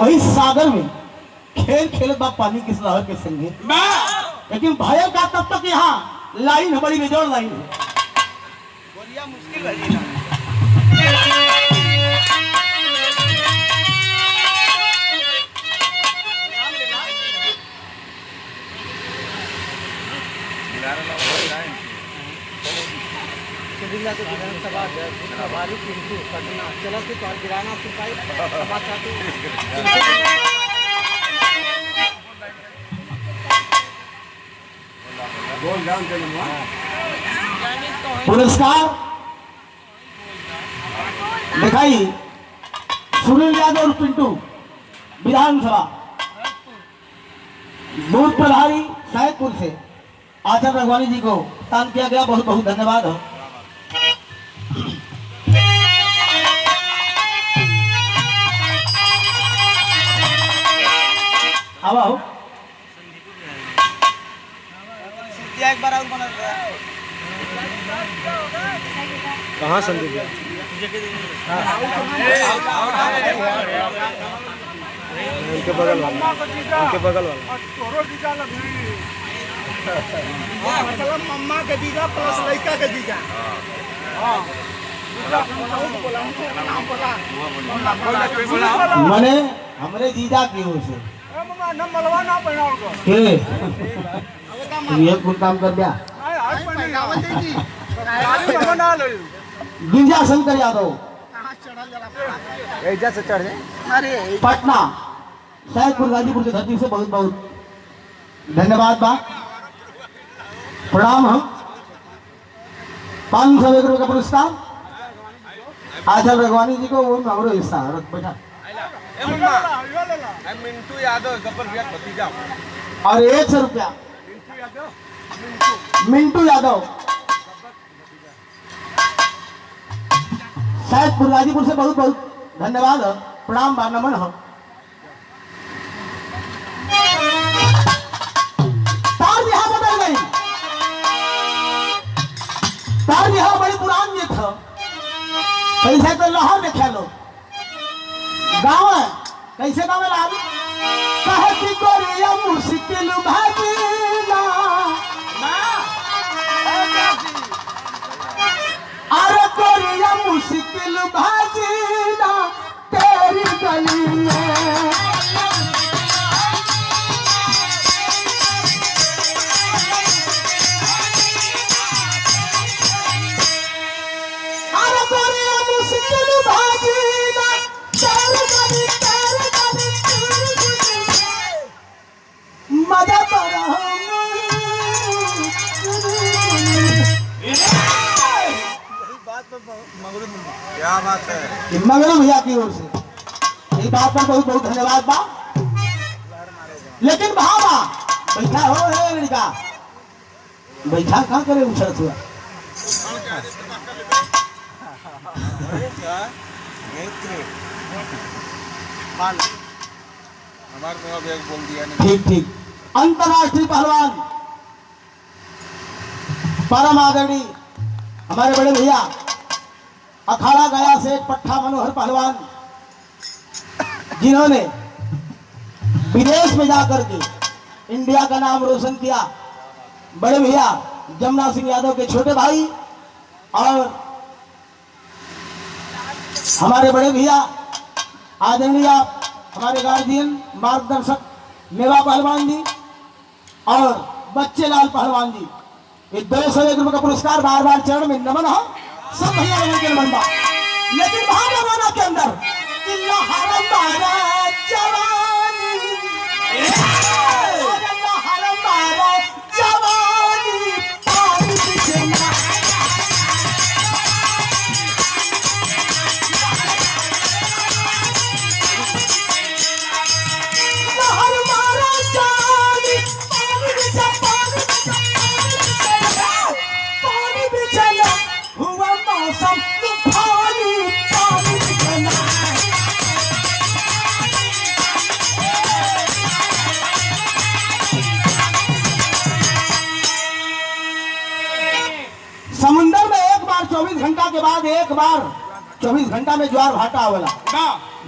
वही सागर में खेल खेल बा पानी किस लहर के संगे। लेकिन भय का तब तक यहाँ लाइन बड़ी बेजोड़ लाइन है। मुश्किल है चला से तो गिराना पुरस्कार दिखाई सुनील यादव और पिंटू विधानसभा बूथ प्रभारी सैदपुर से आचार्य रघवानी जी को दान किया गया। बहुत बहुत धन्यवाद हो। अब आओ एक बार और बना कहाँ संदीप उनके बगल वाला मतलब मम्मा के दीदा प्लस लड़का के दीदा। मने हमरे जीजा की ओर से के ये कुल काम कर दिया। गिरजा शंकर यादव से चढ़ जाए पटना सैदपुर गाजीपुर की धरती से बहुत बहुत धन्यवाद बा प्रणाम। हम 501 रुपये का पुरस्कार आचार्य रघवानी जी को वो हमारो हिस्सा बैठा मिंटू यादव भतीजा और 100 रुपया मिंटू यादव सैदपुर गाजीपुर से बहुत बहुत धन्यवाद प्रणाम बा नमन हो। तार यहाँ बदल गई। तार यहाँ बड़ी पुरान ये था कैसे तो लाहौर में खेलो गाँव है कैसे गाँव में लाल कहे कि गोरिया मुश्किल भागीना अरे गोरिया मुश्किल भागीना तेरी गली में क्या बात है मंगलम भैया की ओर से इस बात पर बहुत बहुत धन्यवाद बा। लेकिन भावा बैठा हो है लड़का बैठा कहाँ करे उछल हुआ बोल दिया ठीक ठीक। अंतर्राष्ट्रीय पहलवान परम आदरणीय हमारे बड़े भैया अखाड़ा गया से पट्टा मनोहर पहलवान जिन्होंने विदेश में जाकर के इंडिया का नाम रोशन किया। बड़े भैया जमुना सिंह यादव के छोटे भाई और हमारे बड़े भैया आदरणीय हमारे गार्जियन मार्गदर्शक मेवा पहलवान जी और बच्चे लाल पहलवान जी ये 201 रुपये का पुरस्कार बार बार चरण में नमन हो सब भैया नमन के नमन बा। लेकिन महाराणा के अंदर समुंदर में एक बार 24 घंटा के बाद एक बार 24 घंटा में ज्वार भाटा आवेला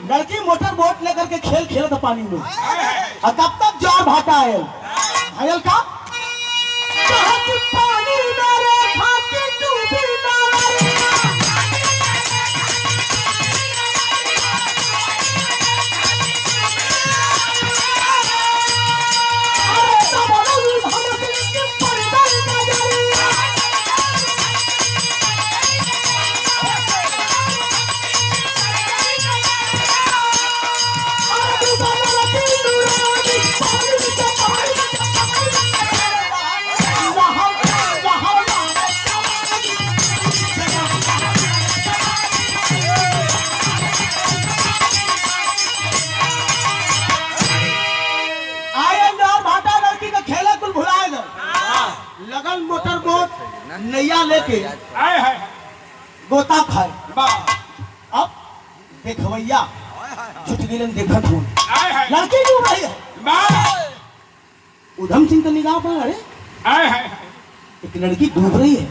लड़की मोटर बोट लेकर के खेल खेलत पानी में, और तब तक ज्वार भाटा आयल आयल का कहत पानी में रे भाके डूबी ना रे। अरे तबलू हम दिल के परदर नजर। लगन मोटर बोट नैया लेके गोता खाए। अब देखवैया छुटगिलन देखत हूँ लड़की डूब रही है। उधम सिंह तो निगाह पर अरे एक लड़की डूब रही है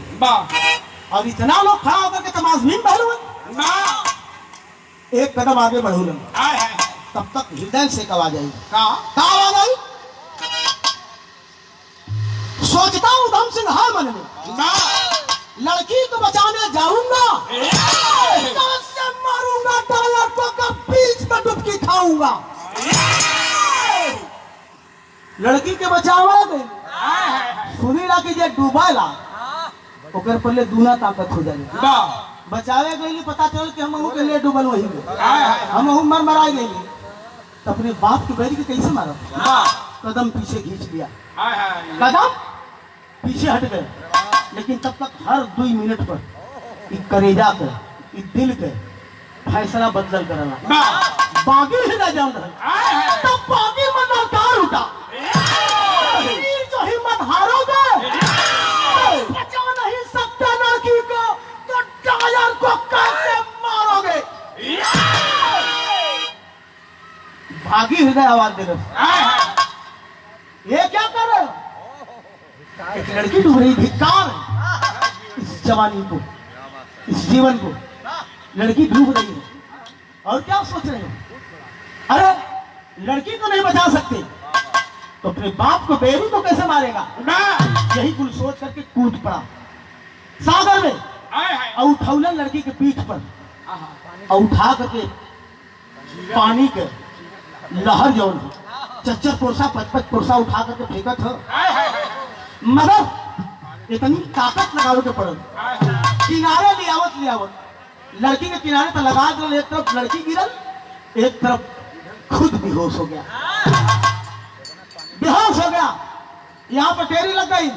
और इतना लोग खड़ा होकर के तमाशबीन पहलू एक कदम आगे बढ़ूलन। तब तक हृदय से कब आ जाएगी आवाज आई। सोचता हूँ उधम सिंह है मन में लड़की को बचाने जाऊंगा से मारूंगा डॉलर को कब बीच में डुबकी खाऊंगा। लड़की के बचावा दे सुनी ला कि जे डूबाला ओकर पहले दूना ताकत हो जाए। बचावे गई पता चल कि हम के लिए डूबल वही हम मर मरा गई तो अपने बाप की बेटी के कैसे मारा। कदम पीछे खींच लिया, कदम पीछे हट गए, लेकिन तब तक हर 2 मिनट पर करेजा के दिल के फैसला बदल करना बागी हिला जाऊं तब बागी मन नकार उठा। जो हिम्मत हारोगे बचा नहीं सकते लड़की को तो टायर को कैसे मारोगे। भागी हृदय आवाज दे रहे ये क्या कर रहे हो। एक लड़की डूब रही धिक्कार इस जवानी को इस जीवन को। लड़की डूब रही है और क्या सोच रहे हो। अरे लड़की को नहीं बचा सकते तो अपने बाप को बेरू को कैसे मारेगा। यही कुल सोच करके कूद पड़ा सागर में और उठौलन लड़की के पीठ पर और उठा करके पानी के लहर जौन है 4 कोसा 5 कोसा उठा करके फेंकत हो। मगर इतनी ताकत लगावे के पड़ल किनारे ले आवत लड़की के किनारे तो लगा दो। एक तरफ लड़की गिरल एक तरफ खुद बेहोश हो गया यहाँ पर टेरी लग गई।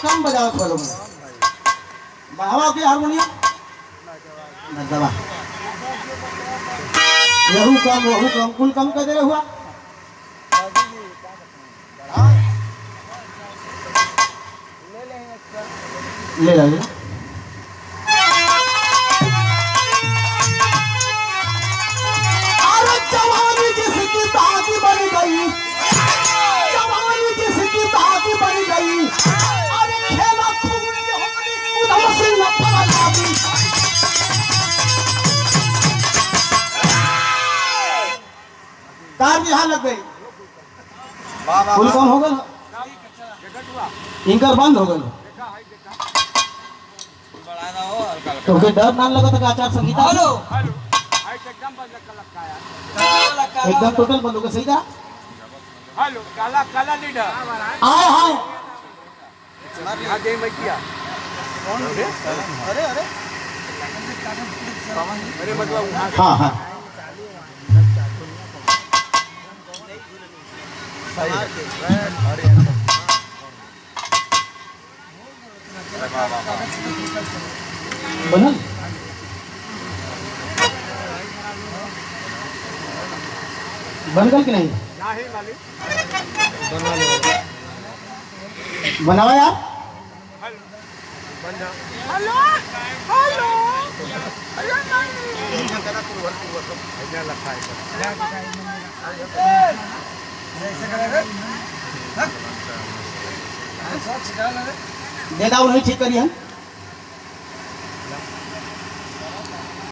कम बजाओ खोलो बढ़ावा की हारमोनियम दबा यहू कम वहू कम कुल कम कर दे हुआ। ले ला अरे जवानी जिसकी ताकि बन गई जवानी जिसकी ताकि बन गई। अरे खेला उधम सिंह कार यहाँ लग गई फुल कौन हो गल इनकर बंद हो गल तो डर ना लगा था आचार संहिता एकदम टोटल बंद हो गया। सही था काला काला लीडर आए हाय अरे अरे मतलब हाँ हाँ बनल बन गल कि नहीं बनावा यार। हेलो हेलो देखा नहीं ठीक करिए